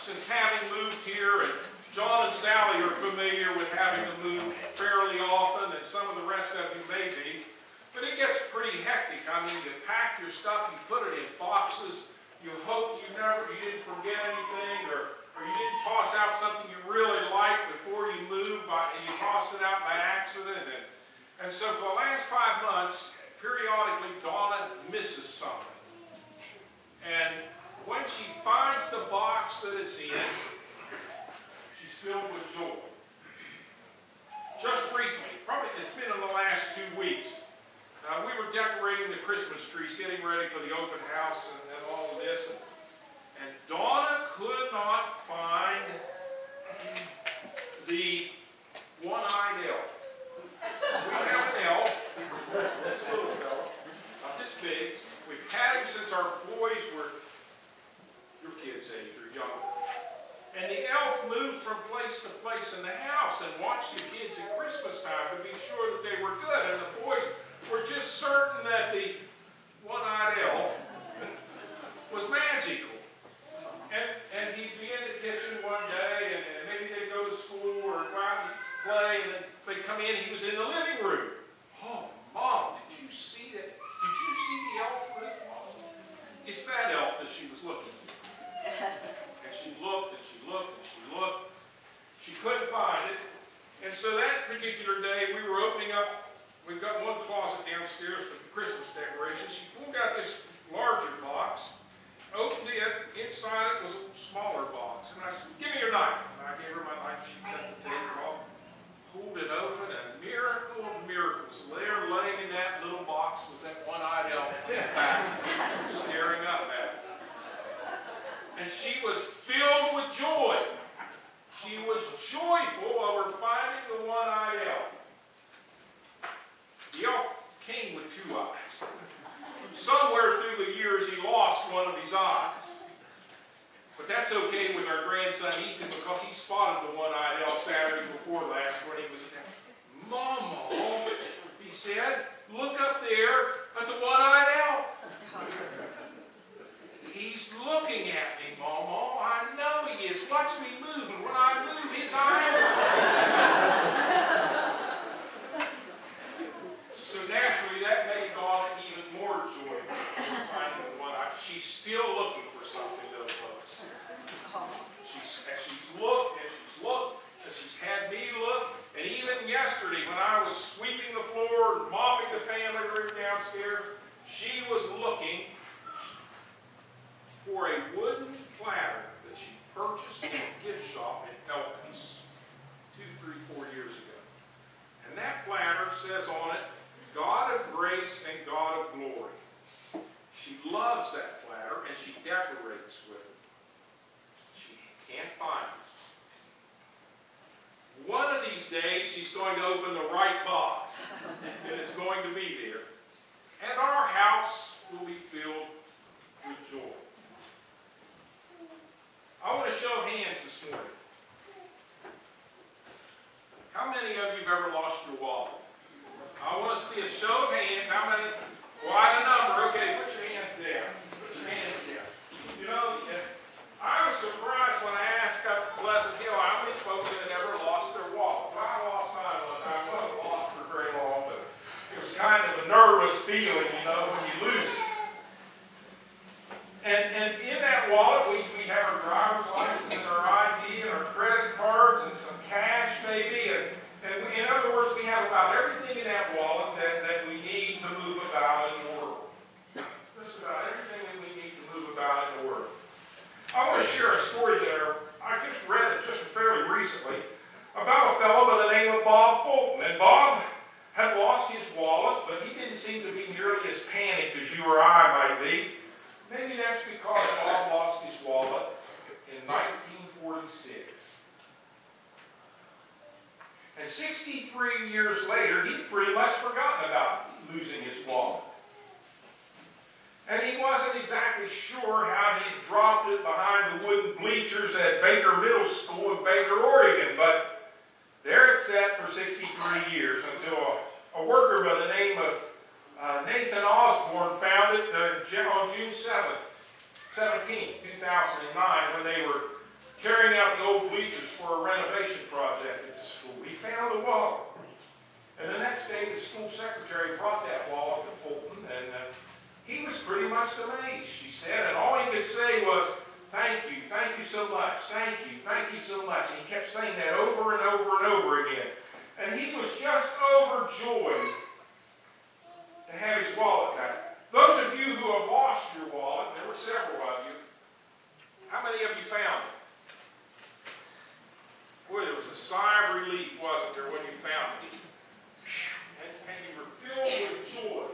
since having moved here, and John and Sally are familiar with having to move fairly often, and some of the rest of you may be, but it gets pretty hectic. I mean, you pack your stuff, you put it in boxes, you hope you didn't forget anything, or you didn't toss out something you really liked before you moved, and you tossed it out by accident. And so for the last 5 months, periodically Donna misses something. And when she finds the box that it's in, she's filled with joy. Just recently, probably it's been in the last 2 weeks, we were decorating the Christmas trees, getting ready for the open house and all of this. And Donna could not find the one-eyed elf. We have an elf, this little fellow, about this big. We've had him since our boys were your kids' age or younger. And the elf moved from place to place in the house and watched the kids at Christmas time to be sure that they were good. And the boys were just certain that the one-eyed elf was magical. And he'd be in the kitchen one day, and maybe they'd go to school or go out and play, and then they'd come in, he was in the living room. Oh, Mom, did you see that? Did you see the elf move, Mom? It's that elf that she was looking for. And she looked, and she looked, and she looked. She couldn't find it. And so that particular day, we were opening up. We've got one closet downstairs with the Christmas decorations. She pulled out this larger box, opened it. Inside it was a smaller box. And I said, "Give me your knife." And I gave her my knife. She cut the tape off, pulled it open, and miracle of miracles. There, laying in that little box, was that one-eyed elf in the back, staring up at her. And she was filled with joy. She was joyful over finding the one-eyed elf. The elf came with 2 eyes. Somewhere through the years, he lost one of his eyes. But that's okay with our grandson Ethan, because he spotted the one-eyed elf Saturday before last when he was there. "Mama," he said, "look up there at the one-eyed elf." "He's looking at me, Mama. I know he is. Watch me move, and when I move, his eyes." So naturally, that made Donna even more joyful finding the one-eyed. She's still looking for something, though, folks. As she's looked, and she's looked, and she's had me look, and even yesterday when I was sweeping the floor and mopping the family room downstairs, she was looking for a wooden platter that she purchased in a gift shop in Elkins 2, 3, 4 years ago. And that platter says on it, "God of grace and God of glory." She loves that platter, and she decorates with it. She can't find it. One of these days, she's going to open the right box, and it's going to be there. And our house will be filled with joy. I want to show hands this morning. How many of you have ever lost your wallet? I want to see a show of hands. How many? Quite a number. Okay, put your hands down. Put your hands down. You know, I was surprised when I asked up at Pleasant Hill how many folks had ever lost their wallet. Well, I lost mine one time. I wasn't lost for very long, but it was kind of a nervous feeling, you know, when you lose it. And in that wallet, we have our driver's license and our ID and our credit cards and some cash maybe. And in other words, we have about everything in that wallet that we need to move about in the world. Just about everything that we need to move about in the world. I want to share a story there. I just read it just fairly recently about a fellow by the name of Bob Fulton. And Bob had lost his wallet, but he didn't seem to be nearly as panicked as you or I might be. Maybe that's because Bob lost his wallet in 1946. And 63 years later, he'd pretty much forgotten about losing his wallet. And he wasn't exactly sure how he dropped it behind the wooden bleachers at Baker Middle School in Baker, Oregon. But there it sat for 63 years until a worker by the name of Nathan Osborne found it on June 17, 2009, when they were tearing out the old bleachers for a renovation project at the school. He found the wallet. And the next day, the school secretary brought that wallet to Fulton, and he was pretty much amazed, she said, and all he could say was, thank you so much, thank you so much. And he kept saying that over and over and over again. And he was just overjoyed to have his wallet back. Those of you who have lost your wallet, and there were several of you, how many of you found it? Boy, there was a sigh of relief, wasn't there, when you found it? And you were filled with joy.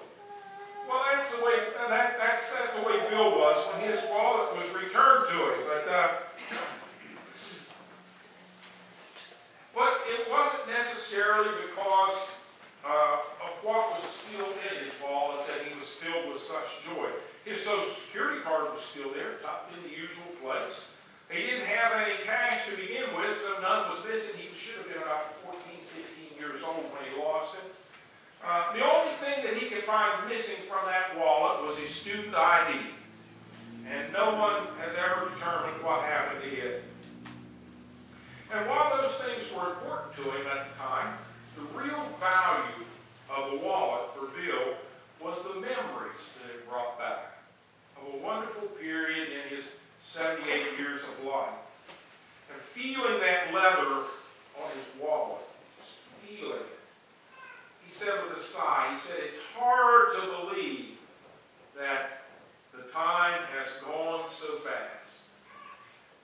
Well, that's the way Bill was when his wallet was returned to him. But it wasn't necessarily because of what was still in his wallet that he was filled with such joy. His Social Security card was still there, tucked in the usual place. He didn't have any cash to begin with, so none was missing. He should have been about 14, 15 years old when he lost it. The only thing that he could find missing from that wallet was his student ID. And no one has ever determined what happened to it. And while those things were important to him at the time, the real value of the wallet for Bill was the memories that it brought back of a wonderful period in his 78 years of life. And feeling that leather on his wallet, just feeling it. He said with a sigh, he said, it's hard to believe that the time has gone so fast.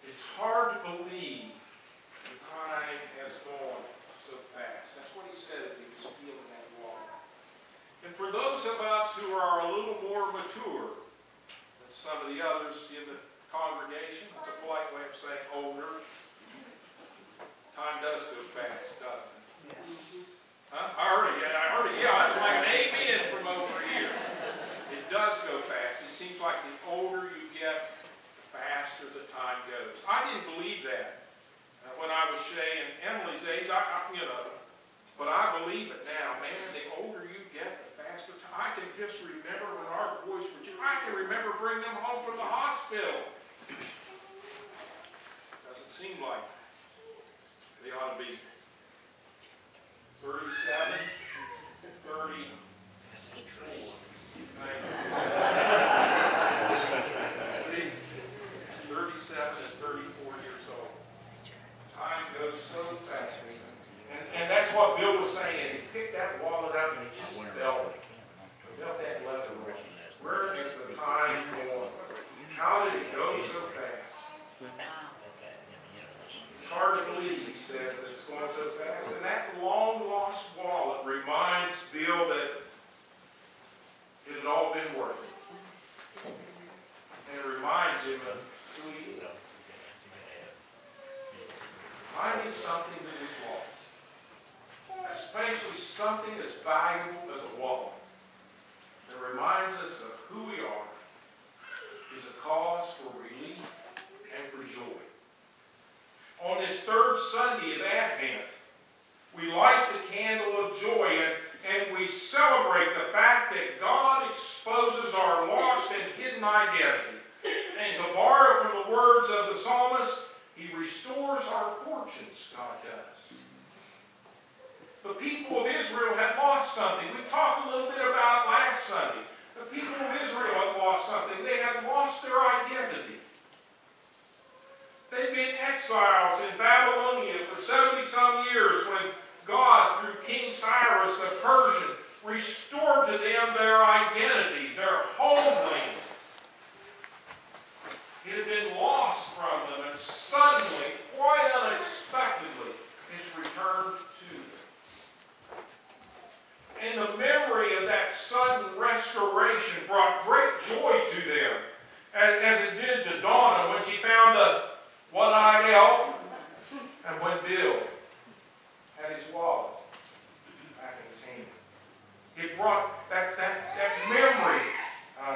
It's hard to believe the time has gone so fast. That's what he said as he was feeling that wallet. And for those of us who are a little more mature than some of the others in the congregation, that's a polite way of saying older, time does go fast, doesn't it? Huh? I heard it. Yeah, like an amen from over here. It does go fast. It seems like the older you get, the faster the time goes. I didn't believe that when I was Shay and Emily's age. But I believe it now. Man, the older you get, the faster time. I can just remember when our boys were just, I can remember bringing them home from the hospital. Doesn't seem like they ought to be 37, 34. See? 37 and 34 years old. Time goes so fast. And that's what Bill was saying as he picked that wallet up and he just felt it. He felt that leather roll. Where is the time going? How did it go so fast? It's hard to believe, he says, that it's going so fast. And that long-lost wallet reminds Bill that it had all been worth it. And it reminds him of who he is. Finding something that is lost, especially something as valuable as a wallet, that reminds us of who we are, is a cause for relief and for joy. On this third Sunday of Advent, we light the candle of joy and we celebrate the fact that God exposes our lost and hidden identity. And to borrow from the words of the psalmist, He restores our fortunes, God does. The people of Israel had lost something. We talked a little bit about it last Sunday. The people of Israel had lost something. They had lost their identity. They'd been exiles in Babylonia for 70-some years when God, through King Cyrus the Persian, restored to them their identity, their homeland. It had been lost from them, and suddenly, quite unexpectedly, it's returned to them. And the memory of that sudden restoration brought great joy to them, as it did to Donna when she found the one-eyed elf, and when Bill had his wallet back in his hand. It brought that memory of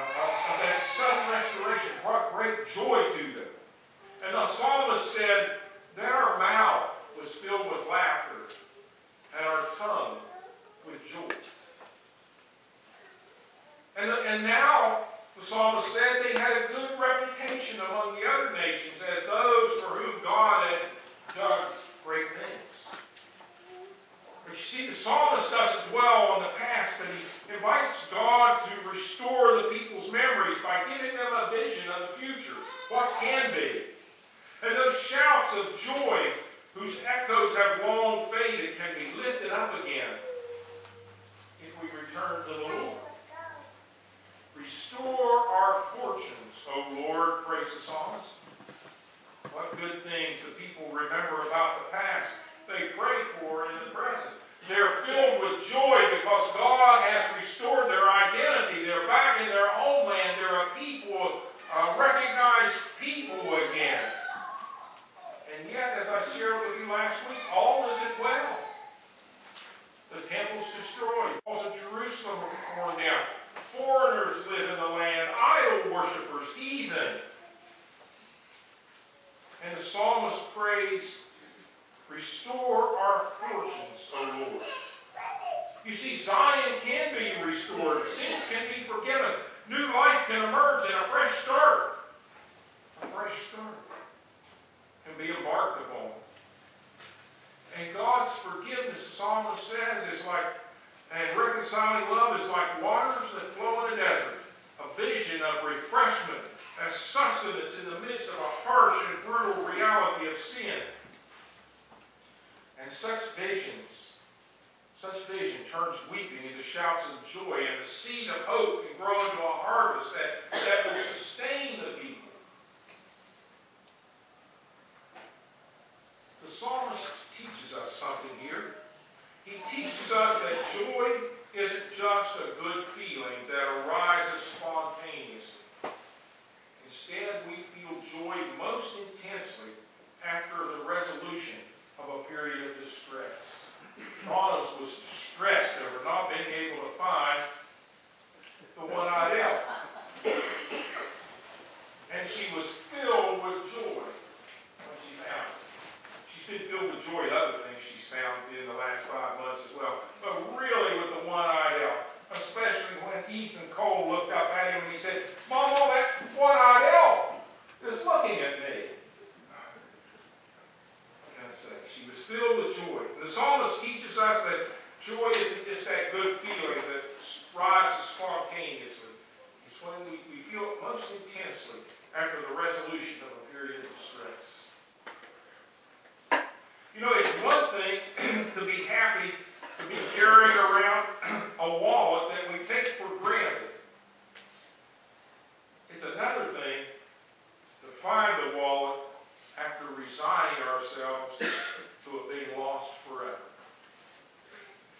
that sudden restoration brought great joy to them. And the psalmist said that our mouth was filled with laughter and our tongue with joy. And now, the psalmist said they had a good reputation among the other nations as those for whom God does great things. But you see, the psalmist doesn't dwell on the past, but he invites God to restore the people's memories by giving them a vision of the future, what can be. And those shouts of joy, whose echoes have long faded, can be lifted up again if we return to the Lord. Restore our fortunes, O Lord, prays the psalmist. What good things the people remember about the past, they pray for in the present. They're filled with joy because God has restored their identity. They're back in their homeland. They're a people, recognized people again. And yet, as I shared with you last week, all isn't well. The temple's destroyed. Walls of Jerusalem are torn down. Foreigners live in the land. Idol worshippers, heathen. And the psalmist prays, restore our fortunes, O Lord. You see, Zion can be restored. Sins can be forgiven. New life can emerge and a fresh start. A fresh start can be embarked upon. And God's forgiveness, the psalmist says, is like, and reconciling love is like waters that flow in a desert. A vision of refreshment as sustenance in the midst of a harsh and brutal reality of sin. And such vision turns weeping into shouts of joy, and the seed of hope can grow into a harvest that will sustain the people. The psalmist teaches us something here. He teaches us that joy isn't just a good feeling that arises spontaneously. Instead, we feel joy most intensely after the resolution of a period of distress. Ronald was distressed over not being able to find the one-eyed elf. And she was filled with joy when she found it. She's been filled with joy at other things she's found in the last 5 months as well. But really with the one-eyed elf. Especially when Ethan Cole looked up at him and he said, Mama, that one-eyed elf is looking at me. She was filled with joy. The psalmist teaches us that joy isn't just that good feeling that rises spontaneously. It's when we feel it most intensely after the resolution of a period of distress. You know, it's one thing to be happy to be carrying around a wallet that we take for granted. It's another thing to find the wallet after resigning ourselves to it being lost forever.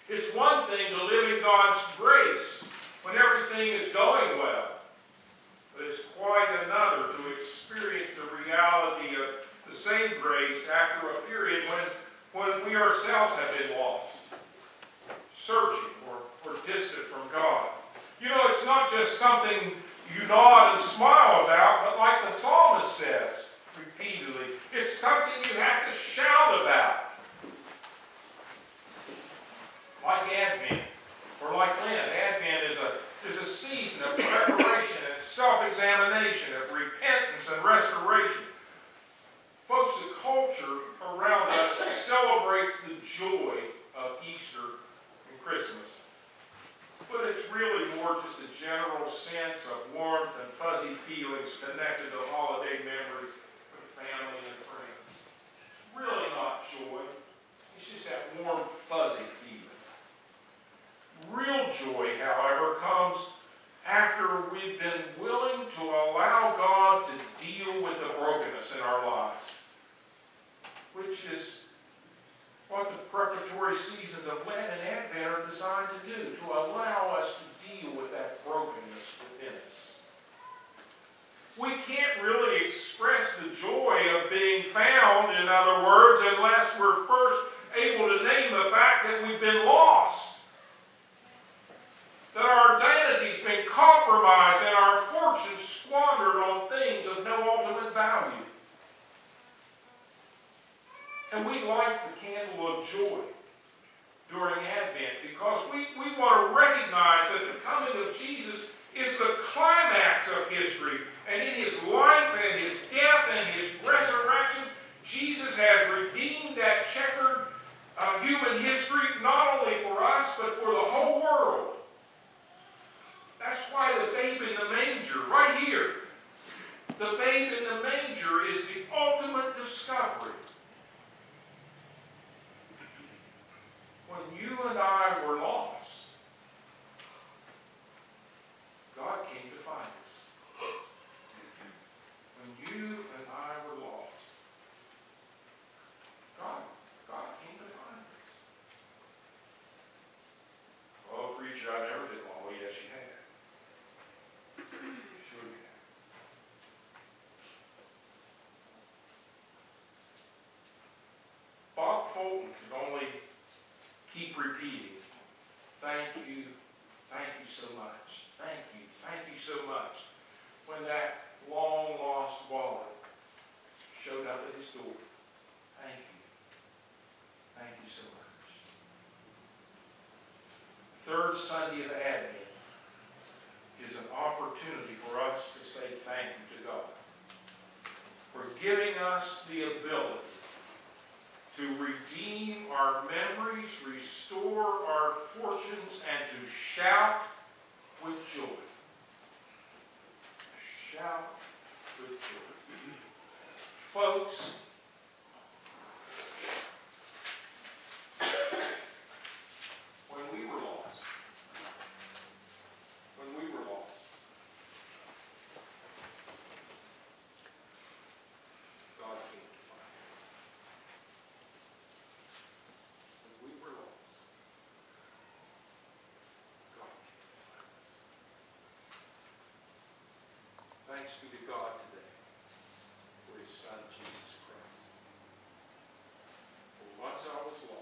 It's one thing to live in God's grace when everything is going well, but it's quite another to experience the reality of the same grace after a period when we ourselves have been lost, searching or distant from God. You know, it's not just something you nod and smile about, but like the psalmist says repeatedly, it's something you have to shout about. Like Advent, or like Lent. Advent is a season of preparation and self-examination, of repentance and restoration. Folks, the culture around us celebrates the joy of Easter and Christmas. But it's really more just a general sense of warmth and fuzzy feelings connected to holiday memories with family and friends. It's really not joy. It's just that warm, fuzzy feeling. Real joy, however, comes after we've been willing to allow God to deal with the brokenness in our lives, which is what the preparatory seasons of Lent and Advent are designed to do, to allow us to deal with that brokenness within us. We can't really express the joy of being found, in other words, unless we're first able to name the fact that we've been lost, that our identity's been compromised and our fortunes squandered on things of no ultimate value. And we light the candle of joy during Advent because we want to recognize that the coming of Jesus is the climax of history. And in His life and His death and His resurrection, Jesus has redeemed human history, not only for us, but for the whole world. That's why the babe in the manger, right here, the babe in the manger is the ultimate discovery. When you and I were lost, God came to find us. When you and I were lost, God came to find us. Oh, preacher, I never did. Oh, yes, you have. Sure you have. Bob Fulton could only keep repeating, thank you so much. Thank you so much. When that long-lost wallet showed up at his door. Thank you so much. Third Sunday of Advent is an opportunity for us to say thank you to God for giving us the ability to redeem our memories, restore our fortunes, and to shout with joy. Shout with joy. Folks, when we were lost, God came to find us. When we were lost, God came to find us. Thanks be to God today for His Son, Jesus Christ. For once I was lost,